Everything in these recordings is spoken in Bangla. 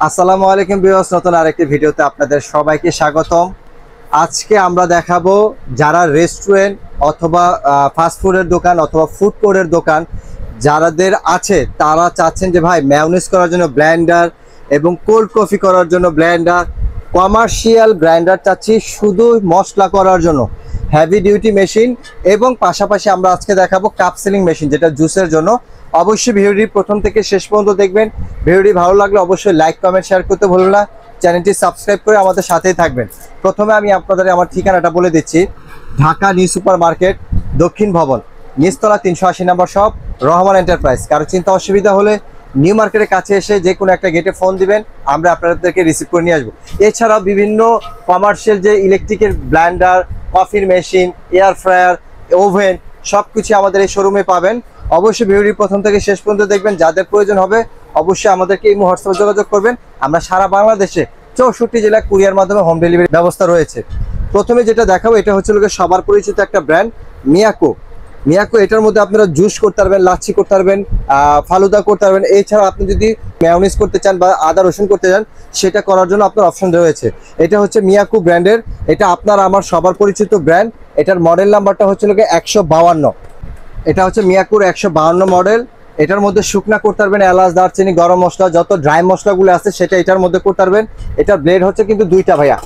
আসসালামু আলাইকুম ভিউয়ার্স, নতুন আরেকটি ভিডিওতে আপনাদের সবাইকে স্বাগতম। আজকে আমরা দেখাবো যারা রেস্টুরেন্ট অথবা ফাস্টফুডের দোকান অথবা ফুড কোর্টের দোকান যাদের আছে, তারা চাচ্ছেন যে ভাই ম্যায়োনিজ করার জন্য ব্লেন্ডার এবং কোল্ড কফি করার জন্য ব্লেন্ডার, কমার্শিয়াল গ্রাইন্ডার চাচ্ছি শুধু মশলা করার জন্য, হেভি ডিউটি মেশিন, এবং পাশাপাশি আমরা আজকে দেখাবো কাপ সিলিং মেশিন যেটা জুসের জন্য। অবশ্যই ভিডিওটি প্রথম থেকে শেষ পর্যন্ত দেখবেন। ভিডিওটি ভালো লাগলে অবশ্যই লাইক কমেন্ট শেয়ার করতে ভুলবেন না। চ্যানেলটি সাবস্ক্রাইব করে আমাদের সাথেই থাকবেন। প্রথমে আমি আপনাদের আমার ঠিকানাটা বলে দিচ্ছি। ঢাকা নিউ সুপার মার্কেট, দক্ষিণ ভবন, নিচতলা 380 নম্বর শপ, রহমান এন্টারপ্রাইজ। কারো চিন্তা অসুবিধা হলে নিউ মার্কেটের কাছে এসে যে কোনো একটা গেটে ফোন দিবেন, আমরা আপনাদেরকে রিসিভ করে নিয়ে আসবো। এছাড়াও বিভিন্ন কমার্শিয়াল যে ইলেকট্রিকের ব্লেন্ডার, কফির মেশিন, এয়ার ফ্রায়ার, ওভেন সব কিছু আমাদের এই শোরুমে পাবেন। অবশ্যই ভিডিওটি প্রথম থেকে শেষ পর্যন্ত দেখবেন। যাদের প্রয়োজন হবে অবশ্যই আমাদেরকে এই হোয়াটসঅ্যাপে যোগাযোগ করবেন। আমরা সারা বাংলাদেশে 64 জেলায় কুরিয়ার মাধ্যমে হোম ডেলিভারি ব্যবস্থা রয়েছে। প্রথমে যেটা দেখাবো এটা হচ্ছে সবার পরিচিত একটা ব্র্যান্ড মিয়াকো। মিয়াকো, এটার মধ্যে আপনারা জুস করতে পারবেন, লাচ্ছি করতে পারবেন, ফালুদা করতে পারবেন। এছাড়া আপনি যদি মেয়োনিজ করতে চান বা আদা রসুন করতে চান, সেটা করার জন্য আপনার অপশন রয়েছে। এটা হচ্ছে মিয়াকো ব্র্যান্ডের, এটা আপনার আমার সবার পরিচিত ব্র্যান্ড। এটার মডেল নাম্বারটা হচ্ছে 152। এটা হচ্ছে মিয়াকোর 152 মডেল। এটার মধ্যে শুকনা করতে পারবেন, এলাচ, দারচিনি, গরম মশলা, যত ড্রাই মশলাগুলো আছে সেটা এটার মধ্যে করতে পারবেন। এটার ব্লেড হচ্ছে কিন্তু দুইটা ভাইয়া,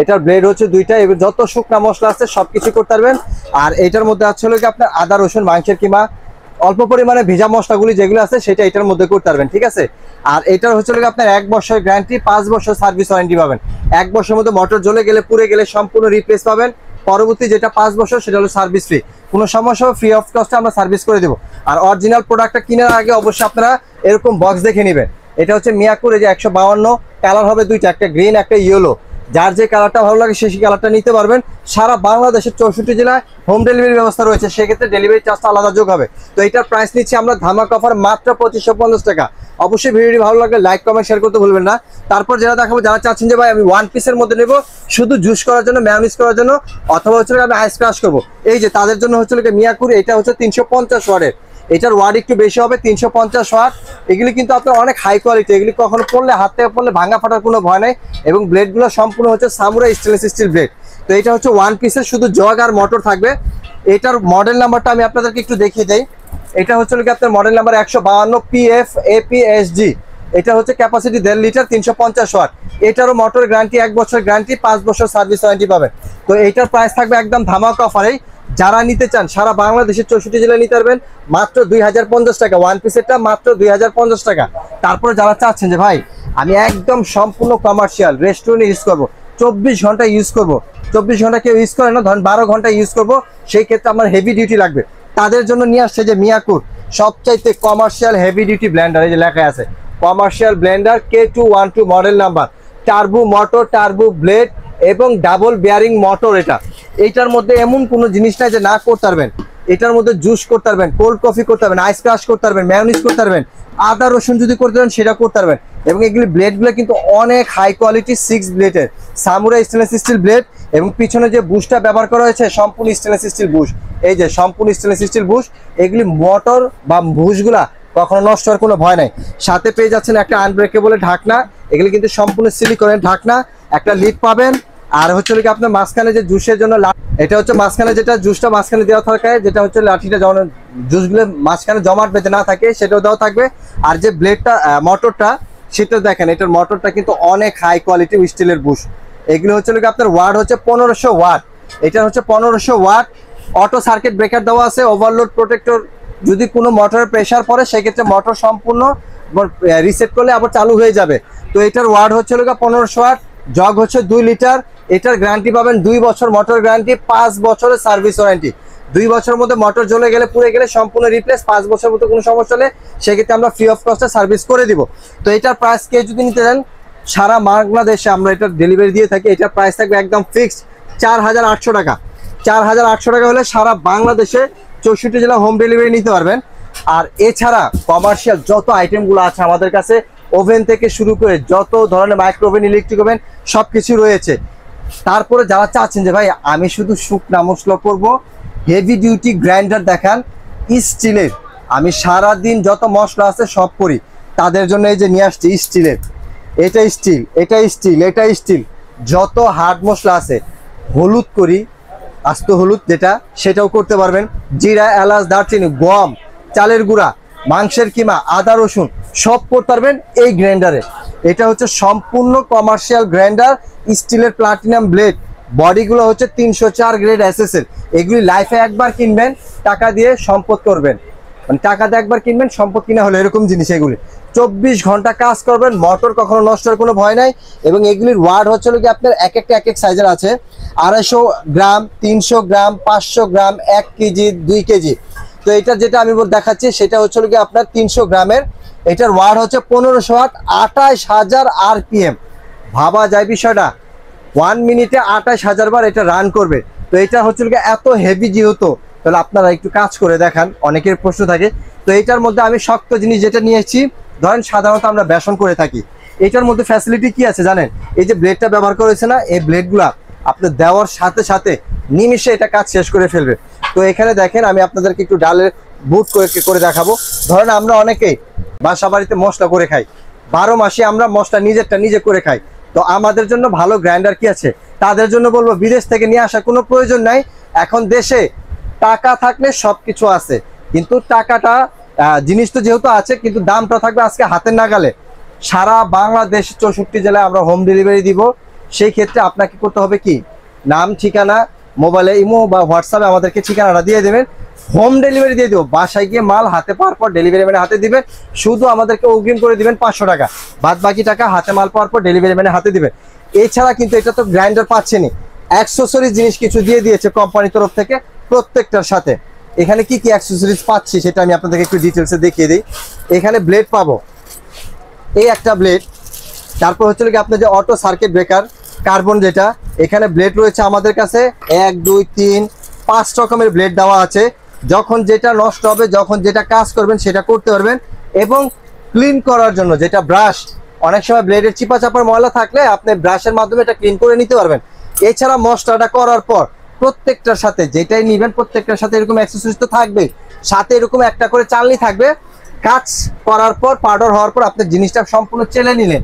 এটার ব্লেড হচ্ছে দুইটা, এবং যত শুকনা মশলা আছে সবকিছু করতে পারবেন। আর এটার মধ্যে আছে আপনার আদা রসুন, মাংসের কিংবা অল্প পরিমাণে ভেজা মশলাগুলি যেগুলো আছে সেটা এটার মধ্যে করতে পারবেন, ঠিক আছে। আর এটার হচ্ছে আপনার 1 বছর গ্যারান্টি, 5 বছর সার্ভিস ওয়ারেন্টি পাবেন। 1 বছরের মধ্যে মোটর জ্বলে গেলে, পুড়ে গেলে সম্পূর্ণ রিপ্লেস পাবেন। পরবর্তী যেটা 5 বছর সেটা হলো সার্ভিস ফ্রি, কোনো সমস্যা ফ্রি অফ কস্টে আমরা সার্ভিস করে দেবো। আর অরিজিনাল প্রোডাক্টটা কেনার আগে অবশ্যই আপনারা এরকম বক্স দেখে নেবেন। এটা হচ্ছে মিয়াকোর, এই যে 152, কালার হবে দুইটা, একটা গ্রিন একটা ইয়েলো। যার যে কালারটা ভালো লাগে সেই কালারটা নিতে পারবেন। সারা বাংলাদেশের 64 জেলায় হোম ডেলিভারি ব্যবস্থা রয়েছে, সেক্ষেত্রে ডেলিভারি চার্জটা আলাদা যোগ হবে। তো এটার প্রাইস নিচ্ছি আমরা ধামাকা অফার মাত্র 2550 টাকা। অবশ্যই ভিডিওটি ভালো লাগলে লাইক কমেন্ট শেয়ার করতে ভুলবেন না। তারপর যারা দেখাবো, যারা চাচ্ছেন যে ভাই আমি 1 পিসের মধ্যে নেব শুধু জুস করার জন্য, ম্যায়োনিজ করার জন্য, অথবা হচ্ছে আমি আইস ক্রাশ করবো, এই যে তাদের জন্য হচ্ছে মিয়াকোর। এটা হচ্ছে 350 ওয়াটের, এটার ওয়াট একটু বেশি হবে, 350 ওয়াট। এগুলি কিন্তু আপনার অনেক হাই কোয়ালিটি, এগুলি কখনো পড়লে হাত থেকে পড়লে ভাঙা ফাটার কোনো ভয় নেই। এবং ব্লেডগুলো সম্পূর্ণ হচ্ছে সামুরাই স্টেনলেস স্টিল ব্লেড। তো এটা হচ্ছে 1 পিসের, শুধু জগ আর মোটর থাকবে। এটার মডেল নাম্বারটা আমি আপনাদেরকে একটু দেখিয়ে দেই। এটা হচ্ছে আপনার মডেল নাম্বার 152 PF APSG। এটা হচ্ছে ক্যাপাসিটি 1.5 লিটার, 350 ওয়াট। এটারও মোটর গ্যারান্টি 1 বছর গ্যারান্টি, 5 বছর সার্ভিস ওয়ারেন্টি পাবেন। তো এটার প্রাইস থাকবে একদম ধামাকা অফারেই। যারা নিতে চান সারা বাংলাদেশের 64 জেলায় নিতে পারবেন মাত্র 2050 টাকা, 1 পিসেরটা মাত্র 2050 টাকা। তারপরে যারা চাচ্ছেন যে ভাই আমি একদম সম্পূর্ণ কমার্শিয়াল রেস্টুরেন্টে ইউজ করব, 24 ঘন্টা ইউজ করব, 24 ঘন্টা কেউ ইউজ করে না, ধরেন 12 ঘন্টা ইউজ করব, সেই ক্ষেত্রে আমার হেভি ডিউটি লাগবে, তাদের জন্য নিয়ে আসছে যে মিয়াকোর সবচাইতে কমার্শিয়াল হেভি ডিউটি ব্লেন্ডার। এই যে লেখা আছে commercial Blender K212 model number, turbo motor, turbo blade এবং ডাবল বেয়ারিং মোটর। এইটার মধ্যে এমন কোনো জিনিস নাই যে না করতে পারবেন। এটার মধ্যে জুস করতে পারবেন, কোল্ড কফি করতে পারবেন, আইস ক্রাশ করতে পারবেন, ম্যায়োনিজ করতে পারবেন, আদা রসুন যদি করতে পারেন সেটা করতে পারবেন। এবং এগুলি ব্লেডগুলো কিন্তু অনেক হাই কোয়ালিটি 6 ব্লেডের সামুরাই স্টেনলেস স্টিল ব্লেড। এবং পিছনে যে বুশটা ব্যবহার করা হয়েছে সম্পূর্ণ স্টেনলেস স্টিল বুশ, এই যে সম্পূর্ণ স্টেনলেস স্টিল বুশ। এগুলি মোটর বা বুশগুলা কখনো নষ্ট হওয়ার কোনো ভয় নাই। সাথে পেয়ে যাচ্ছেন একটা আনব্রেকেবল ঢাকনা, এগুলি কিন্তু সম্পূর্ণ সিলিকনের ঢাকনা, একটা লিড পাবেন। আর হচ্ছে আপনার মাঝখানে যে জুসের জন্য, এটা হচ্ছে মাঝখানে যেটা জুসটা মাঝখানে দেওয়া থাকে, যেটা হচ্ছে লাঠিটা যেমন জুসগুলো মাঝখানে জমাট বেঁধে না থাকে সেটাও দেওয়া থাকবে। আর যে ব্লেডটা মোটরটা সেটা দেখেন, এটার মোটরটা কিন্তু অনেক হাই কোয়ালিটি স্টিলের বুশ। এগুলো হচ্ছে আপনার ওয়াট হচ্ছে 1500 ওয়াট। এটা হচ্ছে 1500 ওয়াট। অটো সার্কিট ব্রেকার দেওয়া আছে, ওভারলোড প্রোটেক্টর, যদি কোনো মোটরের প্রেসার পড়ে সেক্ষেত্রে মোটর সম্পূর্ণ রিসেট করলে আবার চালু হয়ে যাবে। তো এটার ওয়াট হচ্ছে 1500 ওয়াট। জগ হচ্ছে 2 লিটার। এটার গ্যারান্টি পাবেন 2 বছর মোটর গ্যারান্টি, 5 বছরের সার্ভিস ওয়ারেন্টি। 2 বছরের মধ্যে মোটর জ্বলে গেলে, পুড়ে গেলে সম্পূর্ণ রিপ্লেস, 5 বছরের মধ্যে কোনো সমস্যা হলে সেক্ষেত্রে আমরা ফ্রি অফ কস্টে সার্ভিস করে দিব। তো এটার প্রাইস কে যদি নিতে চান সারা বাংলাদেশে আমরা এটার ডেলিভারি দিয়ে থাকি। এটার প্রাইস থাকবে একদম ফিক্সড 4800 টাকা। 4800 টাকা হলে সারা বাংলাদেশে 64 জেলা হোম ডেলিভারি নিতে পারবেন। আর এছাড়া কমার্শিয়াল যত আইটেমগুলো আছে আমাদের কাছে, ওভেন থেকে শুরু করে যত ধরনের মাইক্রোওভেন, ইলেকট্রিক ওভেন সবকিছু রয়েছে। তারপরে যারা চাচ্ছেন যে ভাই আমি শুধু শুকনা মশলা করব, হেভি ডিউটি গ্রাইন্ডার দেখান স্টিলের, আমি সারা দিন যত মশলা আছে সব করি, তাদের জন্য এই যে নিয়ে আসছি স্টিলের। এটা স্টিল, এটা স্টিল, এটা স্টিল। যত হার্ড মশলা আছে, হলুদ করি, আস্ত হলুদ যেটা, সেটাও করতে পারবেন। জিরা, এলাচ, দারচিনি, গম, চালের গুঁড়া, মাংসের কিমা, আদা রসুন সব করতে পারবেন এই গ্রাইন্ডারে। এটা হচ্ছে সম্পূর্ণ কমার্শিয়াল গ্রাইন্ডার, স্টিলের প্লাটিনাম ব্লেড। বডিগুলো হচ্ছে 304 গ্রেড এসএসএল। এগুলি লাইফে একবার কিনবেন, টাকা দিয়ে সম্পদ করবেন, মানে টাকা দিয়ে একবার কিনবেন, সম্পদ কিনা হলো এরকম জিনিস। এগুলি 24 ঘন্টা কাজ করবেন, মোটর কখনো নষ্ট হওয়ার কোনো ভয় নাই। এবং এগুলির ওয়ার্ড হচ্ছে কি আপনার এক একটা এক এক সাইজের আছে, 250 গ্রাম, 300 গ্রাম, 500 গ্রাম, 1 কেজি, 2 কেজি। তো এটা যেটা আমি দেখাচ্ছি সেটা হচ্ছে কি আপনার 300 গ্রামের। এটার ওয়ার্ড হচ্ছে 1500 ওয়াট, 28000 আরপিএম। ভাবা যায় বিষয়টা, 1 মিনিটে 28000 বার এটা রান করবে। তো এটা হচ্ছে এত হেভি যেহেতু, তাহলে আপনারা একটু কাজ করে দেখান, অনেকের প্রশ্ন থাকে। তো এটার মধ্যে আমি শক্ত জিনিস যেটা নিয়েছি, ধরেন সাধারণত আমরা বেসন করে থাকি, এটার মধ্যে ফ্যাসিলিটি কি আছে জানেন? এই যে ব্লেডটা ব্যবহার করেছে না, এই ব্লেডগুলা আপনি দেওয়ার সাথে সাথে নিমিশে এটা কাজ শেষ করে ফেলবে। তো এখানে দেখেন, আমি আপনাদেরকে একটু ডালের বুট করে দেখাবো। ধরেন আমরা অনেকেই বাসা বাড়িতে মশলা করে খাই, 12 মাসে আমরা মশলা নিজেরটা নিজে করে খাই। তো আমাদের জন্য ভালো গ্রাইন্ডার কি আছে? তাদের জন্য বলবো বিদেশ থেকে নিয়ে আসার কোনো প্রয়োজন নাই। এখন দেশে টাকা থাকলে সবকিছু আছে, কিন্তু টাকাটা জিনিস তো যেহেতু আছে, কিন্তু দামটা থাকবে আজকে হাতের নাগালে। সারা বাংলাদেশ 64 জেলায় আমরা হোম ডেলিভারি দিব। সেই ক্ষেত্রে আপনাকে করতে হবে কি, নাম, ঠিকানা, মোবাইলে ইমো বা হোয়াটসঅ্যাপে আমাদেরকে ঠিকানাটা দিয়ে দেবেন, হোম ডেলিভারি দিয়ে দেবো। বাসায় গিয়ে মাল হাতে পাওয়ার পর ডেলিভারি ম্যানের হাতে দিবেন, শুধু আমাদেরকে অগ্রিম করে দিবেন 500 টাকা, বাদ বাকি টাকা হাতে মাল পাওয়ার পর ডেলিভারি ম্যানের হাতে দিবেন। এছাড়া কিন্তু এটা তো গ্রাইন্ডার পাচ্ছেনই, অ্যাক্সেসরিজ জিনিস কিছু দিয়ে দিয়েছে কোম্পানির তরফ থেকে প্রত্যেকটার সাথে। এখানে কি কি অ্যাক্সেসরিজ পাচ্ছি সেটা আমি আপনাদেরকে একটু ডিটেলসে দেখিয়ে দিই। এখানে ব্লেড পাবো, এই একটা ব্লেড। তারপর হচ্ছে কি আপনার যে অটো সার্কিট ব্রেকার কার্বন, যেটা এখানে ব্লেড রয়েছে আমাদের কাছে 1 2 3 5 রকমের ব্লেড দেওয়া আছে। যখন যেটা নষ্ট হবে, যখন যেটা কাজ করবেন সেটা করতে পারবেন। এবং ক্লিন করার জন্য যেটা ব্রাশ, অনেক সময় ব্লেডের চিপা চাপার ময়লা থাকলে আপনি ব্রাশের মাধ্যমে এটা ক্লিন করে নিতে পারবেন। এছাড়া মশলাটা করার পর প্রত্যেকটার সাথে যেটাই নিবেন, প্রত্যেকটার সাথে এরকম অ্যাক্সেসরিজ তো থাকবে, সাথে এরকম একটা করে চালনি থাকবে। কাজ করার পর, পাউডার হওয়ার পর আপনি জিনিসটা সম্পূর্ণ চেলে নিলেন।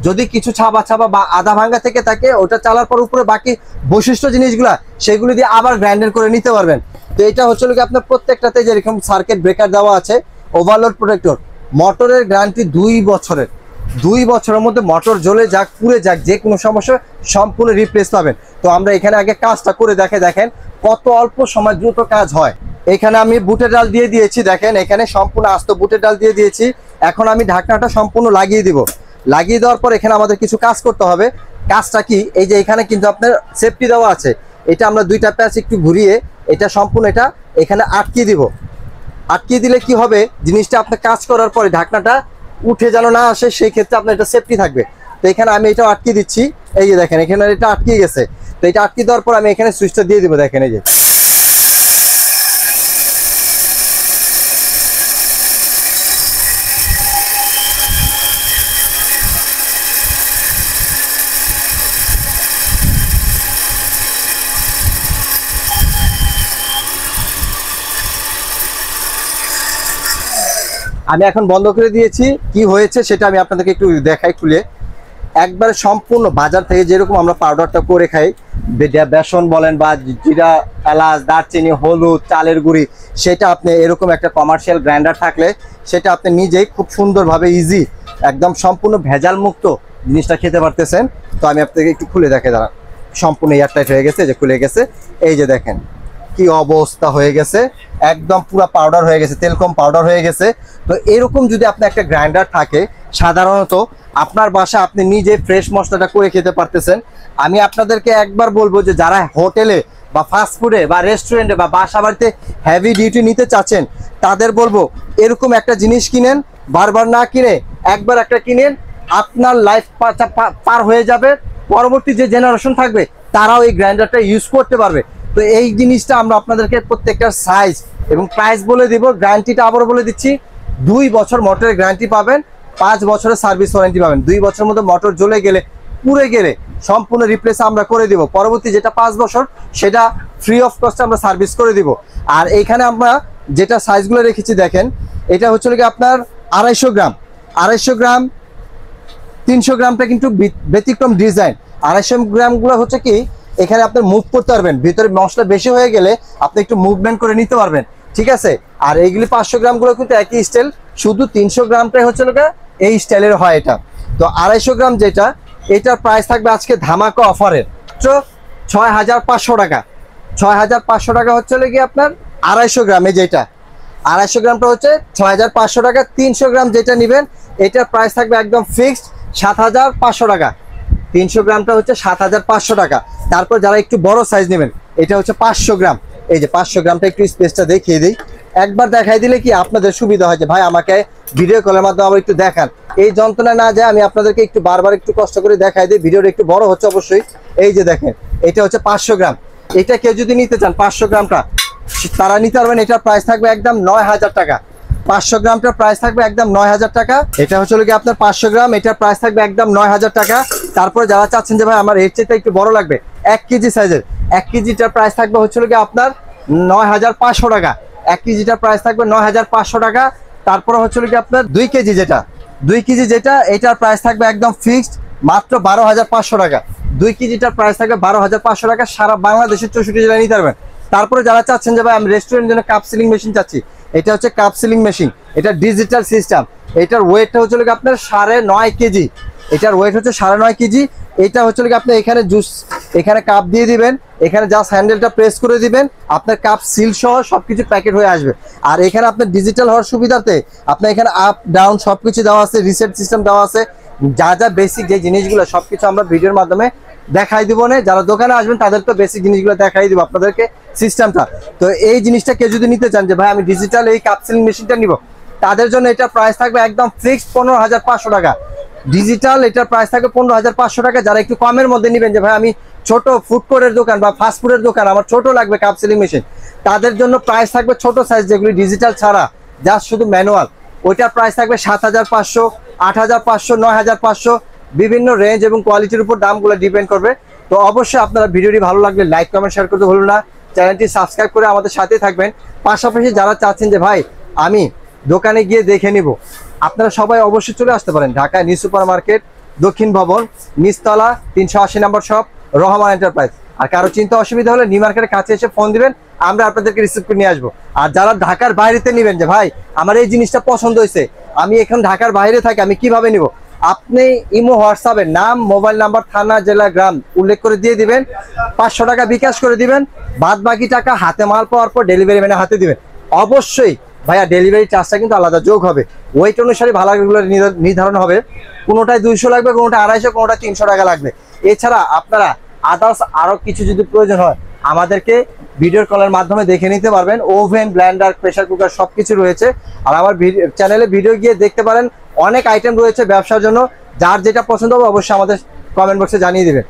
যদি কিছু ছাবা ছাবা বা আধা ভাঙ্গা থেকে থাকে, ওটা চালার পর উপরে বাকি বৈশিষ্ট্য জিনিসগুলা সেগুলি দিয়ে আবার গ্রাইন্ডার করে নিতে পারবেন। তো এটা হচ্ছে কি আপনার প্রত্যেকটাতে যেরকম সার্কিট ব্রেকার দেওয়া আছে, ওভারলোড প্রোটেক্টর, মোটরের গ্যারান্টি 2 বছরের। 2 বছরের মধ্যে মোটর জ্বলে যাক, পুড়ে যাক, যে কোনো সমস্যা সম্পূর্ণ রিপ্লেস পাবেন। তো আমরা এখানে আগে কাজটা করে দেখেন কত অল্প সময় দ্রুত কাজ হয়। এখানে আমি বুটের ডাল দিয়ে দিয়েছি, দেখেন এখানে সম্পূর্ণ আস্ত বুটের ডাল দিয়ে দিয়েছি। এখন আমি ঢাকনাটা সম্পূর্ণ লাগিয়ে দিব। লাগিয়ে দেওয়ার পর এখানে আমাদের কিছু কাজ করতে হবে। কাজটা কি, এই যে এখানে কিন্তু আপনার সেফটি দেওয়া আছে, এটা আমরা 2টা প্যাচ একটু ঘুরিয়ে এটা সম্পূর্ণ এটা এখানে আটকিয়ে দিব। আটকিয়ে দিলে কি হবে, জিনিসটা আপনার কাজ করার পরে ঢাকনাটা উঠে যেন না আসে, সেই ক্ষেত্রে আপনার এটা সেফটি থাকবে। তো এখানে আমি এটা আটকিয়ে দিচ্ছি, এই যে দেখেন এখানে এটা আটকিয়ে গেছে। তো এটা আটকিয়ে দেওয়ার পর আমি এখানে সুইচটা দিয়ে দিব, দেখেন এই যে। আমি এখন বন্ধ করে দিয়েছি। কি হয়েছে সেটা আমি আপনাদেরকে একটু দেখাই খুলে। একবারে সম্পূর্ণ বাজার থেকে যেরকম আমরা পাউডারটা করে খাই, বেসন বলেন বা জিরা, এলাচ, দারচিনি, হলুদ, চালের গুঁড়ি, সেটা আপনি এরকম একটা কমার্শিয়াল গ্রাইন্ডার থাকলে সেটা আপনি নিজেই খুব সুন্দরভাবে ইজি, একদম সম্পূর্ণ ভেজাল মুক্ত জিনিসটা খেতে পারতেছেন। তো আমি আপনাকে একটু খুলে দেখে দাঁড়ান, সম্পূর্ণ এয়ারটাইট হয়ে গেছে, যে খুলে গেছে, এই যে দেখেন কি অবস্থা হয়ে গেছে, একদম পুরো পাউডার হয়ে গেছে, তেল কম পাউডার হয়ে গেছে। তো এরকম যদি আপনার একটা গ্রাইন্ডার থাকে, সাধারণত আপনার বাসা আপনি নিজে ফ্রেশ মশলাটা করে খেতে পারতেছেন। আমি আপনাদেরকে একবার বলবো যে যারা হোটেলে বা ফাস্টফুডে বা রেস্টুরেন্টে বা বাসা বাড়িতে হেভি ডিউটি নিতে চাচ্ছেন, তাদের বলবো এরকম একটা জিনিস কিনেন, বারবার না কিনে একবার একটা কিনেন, আপনার লাইফ পার হয়ে যাবে। পরবর্তী যে জেনারেশন থাকবে তারাও এই গ্রাইন্ডারটা ইউজ করতে পারবে। তো এই জিনিসটা আমরা আপনাদেরকে প্রত্যেকটার সাইজ এবং প্রাইস বলে দিব। গ্যারান্টিটা আবারও বলে দিচ্ছি, 2 বছর মোটরের গ্যারান্টি পাবেন, 5 বছরের সার্ভিস ওয়ারেন্টি পাবেন। 2 বছরের মধ্যে মোটর জ্বলে গেলে, পুড়ে গেলে সম্পূর্ণ রিপ্লেস আমরা করে দিব। পরবর্তী যেটা 5 বছর সেটা ফ্রি অফ কস্টে আমরা সার্ভিস করে দিব। আর এইখানে আমরা যেটা সাইজগুলো রেখেছি দেখেন, এটা হচ্ছে কি আপনার 250 গ্রাম, 250 গ্রাম, 300 গ্রামটা কিন্তু ব্যতিক্রম ডিজাইন। 250 গ্রামগুলো হচ্ছে কি এখানে আপনার মুভ করতে পারবেন, ভিতরে মশলা বেশি হয়ে গেলে আপনি একটু মুভমেন্ট করে নিতে পারবেন, ঠিক আছে। আর এইগুলি 500 গ্রামগুলো কিন্তু একই স্টাইল, শুধু 300 গ্রামটাই হচ্ছে এই স্টাইলের হয় এটা। তো 250 গ্রাম যেটা, এটার প্রাইস থাকবে আজকে ধামাকা অফারের 6500 টাকা। 6500 টাকা হচ্ছে কি আপনার 250 গ্রামে যেটা, 250 গ্রামটা হচ্ছে 6500 টাকা। 300 গ্রাম যেটা নেবেন এটার প্রাইস থাকবে একদম ফিক্সড 7500 টাকা। 300 গ্রামটা হচ্ছে 7500 টাকা। তারপর যারা একটু বড় সাইজ নেবেন এটা হচ্ছে 500 গ্রাম। এই যে 500 গ্রামটা একটু স্পেসটা দেখিয়ে দিই, একবার দেখাই দিলে কি আপনাদের সুবিধা হয় যে ভাই আমাকে ভিডিও কলের মাধ্যমে আবার একটু দেখান, এই যন্ত্রণা না যায় আমি আপনাদেরকে একটু বারবার একটু কষ্ট করে দেখাই দিই। ভিডিওটা একটু বড় হচ্ছে অবশ্যই। এই যে দেখেন এটা হচ্ছে 500 গ্রাম। এটা কেউ যদি নিতে চান 500 গ্রামটা তারা নিতে পারবেন, এটার প্রাইস থাকবে একদম 9000 টাকা। 500 গ্রামটার প্রাইস থাকবে একদম 9000 টাকা। এটা হচ্ছে কি আপনার 500 গ্রাম, এটার প্রাইস থাকবে একদম 9000 টাকা। তারপর যারা চাচ্ছেন যে ভাই আমার এর চেয়ে একটু বড় লাগবে 1 কেজি সাইজের, 1 কেজিটার প্রাইস থাকবে হচ্ছে কি আপনার 9500 টাকা। 1 কেজিটার প্রাইস থাকবে 9500 টাকা। তারপরে হচ্ছে কি আপনার 2 কেজি যেটা, 2 কেজি যেটা এটার প্রাইস থাকবে একদম ফিক্সড মাত্র 12500 টাকা। 2 কেজিটার প্রাইস থাকবে 12500 টাকা। সারা বাংলাদেশের 64 জেলায় নিতে পারবেন। তারপরে যারা চাচ্ছেন যে ভাই আমি রেস্টুরেন্টের জন্য কাপ সিলিং মেশিন চাচ্ছি, এটা হচ্ছে কাপ সিলিং মেশিন, এটা ডিজিটাল সিস্টেম। এটার ওয়েটটা হচ্ছে আপনার 9.5 কেজি। এটার ওয়েট হচ্ছে 9.5 কেজি। এটা হচ্ছে আপনি এখানে জুস, এখানে কাপ দিয়ে দিবেন, এখানে জাস্ট হ্যান্ডেলটা প্রেস করে দিবেন, আপনার কাপ সিল সহ সবকিছু প্যাকেট হয়ে আসবে। আর এখানে আপনার ডিজিটাল হওয়ার সুবিধাতে আপনার এখানে আপ ডাউন সবকিছু দেওয়া আছে, রিসেট সিস্টেম দেওয়া আছে। যা যা বেসিক যে জিনিসগুলো সবকিছু আমরা ভিডিওর মাধ্যমে দেখাই দিব না, যারা দোকানে আসবেন তাদের তো বেসিক জিনিসগুলো দেখাই দিব আপনাদেরকে সিস্টেমটা। তো এই জিনিসটা কেউ যদি নিতে চান যে ভাই আমি ডিজিটাল এই কাপ সিলিং মেশিনটা নিব, তাদের জন্য এটা প্রাইস থাকবে একদম ফিক্সড 15500 টাকা। ডিজিটাল এটার প্রাইস থাকবে 15500 টাকা। যারা একটু কমের মধ্যে নেবেন যে ভাই আমি ছোট ফুড কোর্টের দোকান বা ফাস্ট ফুডের দোকান, আমার ছোট লাগবে কাপ সিলিং মেশিন, তাদের জন্য প্রাইস থাকবে ছোট সাইজ যেগুলি ডিজিটাল ছাড়া জাস্ট শুধু ম্যানুয়াল, ওইটার প্রাইস থাকবে 7500, 8500, 9500, বিভিন্ন রেঞ্জ এবং কোয়ালিটির উপর দামগুলো ডিপেন্ড করবে। তো অবশ্যই আপনারা ভিডিওটি ভালো লাগলে লাইক কমেন্ট শেয়ার করতে ভুলুন না, চ্যানেলটি সাবস্ক্রাইব করে আমাদের সাথে থাকবেন। পাশাপাশি যারা চাচ্ছেন যে ভাই আমি দোকানে গিয়ে দেখে নিব, আপনারা সবাই অবশ্যই চলে আসতে পারেন ঢাকা নিউ সুপার মার্কেট, দক্ষিণ ভবন, নিচতলা, 380 নম্বর শপ, রহমান এন্টারপ্রাইজ। আর কারো চিন্তা অসুবিধা হলে নিউ মার্কেটের কাছে এসে ফোন দিবেন, আমরা আপনাদেরকে রিসিভ করে নিয়ে আসবো। আর যারা ঢাকার বাইরেতে নেবেন যে ভাই আমার এই জিনিসটা পছন্দ হয়েছে, আমি এখন ঢাকার বাইরে থাকি, আমি কিভাবে নিব, আপনি ইমো হোয়াটসঅ্যাপে নাম, মোবাইল নাম্বার, থানা, জেলা, গ্রাম উল্লেখ করে দিয়ে দিবেন, 500 টাকা বিকাশ করে দিবেন, বাদ বাকি টাকা হাতে মাল পাওয়ার পর ডেলিভারি ম্যানের হাতে দিবেন। অবশ্যই ভাইয়া ডেলিভারি চার্জটা কিন্তু আলাদা যোগ হবে, ওয়েট অনুসারে ভাড়াগুলো নির্ধারণ হবে। কোনোটায় 200 লাগবে, কোনোটা 250, কোনোটা 300 টাকা লাগবে। এছাড়া আপনারা আদার্স আরো কিছু যদি প্রয়োজন হয় আমাদেরকে ভিডিও কলের মাধ্যমে দেখে নিতে পারবেন। ওভেন, ব্লেন্ডার, প্রেসার কুকার সবকিছু রয়েছে। আর আমার চ্যানেলে ভিডিও গিয়ে দেখতে পারেন, অনেক আইটেম রয়েছে ব্যবসার জন্য। যার যেটা পছন্দ হবে অবশ্যই আমাদের কমেন্ট বক্সে জানিয়ে দিবেন।